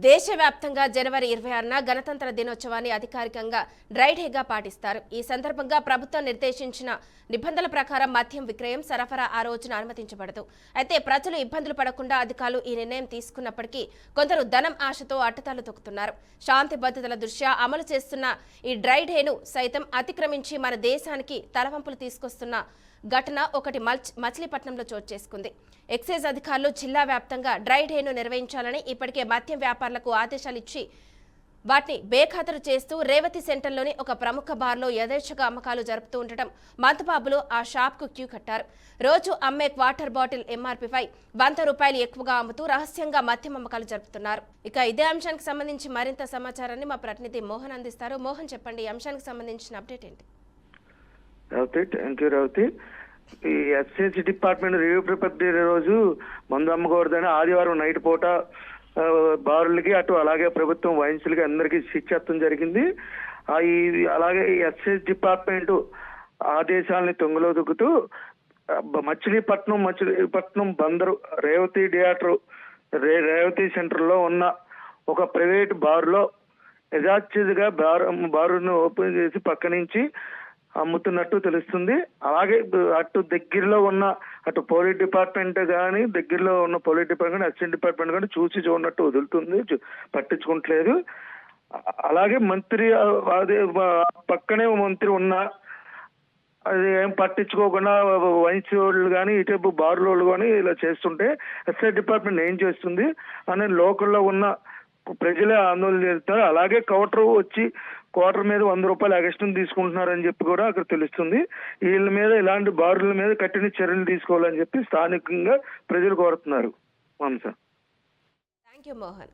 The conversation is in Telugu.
దేశవ్యాప్తంగా జనవరి 26న గణతంత్ర దినోత్సవాన్ని అధికారికంగా డ్రై డేగా పాటిస్తారు. ఈ సందర్భంగా ప్రభుత్వం నిర్దేశించిన నిబంధనల ప్రకారం మద్యం విక్రయం, సరఫరా ఆ రోజున అనుమతించబడదు. అయితే ప్రజలు ఇబ్బందులు పడకుండా అధికారులు ఈ నిర్ణయం తీసుకున్నప్పటికీ కొందరు ధనం ఆశతో అడ్డతాలు తొక్కుతున్నారు. శాంతి భద్రతల దృష్ట్యా అమలు చేస్తున్న ఈ డ్రై డేను సైతం అతిక్రమించి మన దేశానికి తలవంపులు తీసుకొస్తున్న ఘటన ఒకటి మచిలీపట్నంలో చోటు చేసుకుంది. ఎక్సైజ్ అధికారులు జిల్లా వ్యాప్తంగా డ్రై డేను నిర్వహించాలని ఇప్పటికే మద్యం వ్యాపారులకు ఆదేశాలు ఇచ్చి వాటిని బేఖాతరు చేస్తూ రేవతి సెంటర్లోని ఒక ప్రముఖ బార్లో యథేచ్ఛగా అమ్మకాలు జరుపుతూ ఉండటం మందుబాబులు ఆ షాప్కు క్యూ కట్టారు. రోజు అమ్మే క్వార్టర్ బాటిల్ ఎంఆర్పీపై ₹100 ఎక్కువగా అమ్ముతూ రహస్యంగా మద్యం అమ్మకాలు జరుపుతున్నారు. ఇక ఇదే అంశానికి సంబంధించి మరింత సమాచారాన్ని మా ప్రతినిధి మోహన్ అందిస్తారు. మోహన్, చెప్పండి, ఈ అంశానికి సంబంధించిన అప్డేట్ ఏంటి? రౌతి, ఈ excise department review paper day రోజు మందు అమ్మకూడదని ఆదివారం నైట్ పూట బారులకి అటు అలాగే ప్రభుత్వం వైన్స్లకి అందరికీ శిక్షించడం జరిగింది. అలాగే ఈ ఎక్సైజ్ డిపార్ట్మెంట్ ఆదేశాలని తొంగలో దుక్కుతూ మచిలీపట్నం బందరు రేవతి థియేటర్ రేవతి సెంటర్లో ఉన్న ఒక ప్రైవేట్ బార్లో యథాచితగా బారును ఓపెన్ చేసి పక్క నుంచి అమ్ముతున్నట్టు తెలుస్తుంది. అలాగే అటు దగ్గరలో ఉన్న పోలీస్ డిపార్ట్మెంట్ కానీ దగ్గరలో ఉన్న పోలీస్ డిపార్ట్మెంట్ అసిస్టెంట్ డిపార్ట్మెంట్ కానీ చూడనట్టు వదులుతుంది, పట్టించుకోవట్లేదు. అలాగే మంత్రి అదే పక్కనే మంత్రి ఉన్న అది ఏం పట్టించుకోకుండా వైన్స్ వాళ్ళు కానీ ఇటు బార్ల వాళ్ళు కానీ ఇలా చేస్తుంటే ఎక్సైజ్ డిపార్ట్మెంట్ ఏం చేస్తుంది అని లోకల్లో ఉన్న ప్రజలే ఆందోళన చేస్తారు. అలాగే కౌంటర్ వచ్చి క్వార్టర్ మీద ₹100 ఎగస్ట్రా తీసుకుంటున్నారని చెప్పి కూడా అక్కడ తెలుస్తుంది. వీళ్ళ మీద ఇలాంటి బారుల మీద కఠిన చర్యలు తీసుకోవాలని చెప్పి స్థానికంగా ప్రజలు కోరుతున్నారు. Thank you Mohan.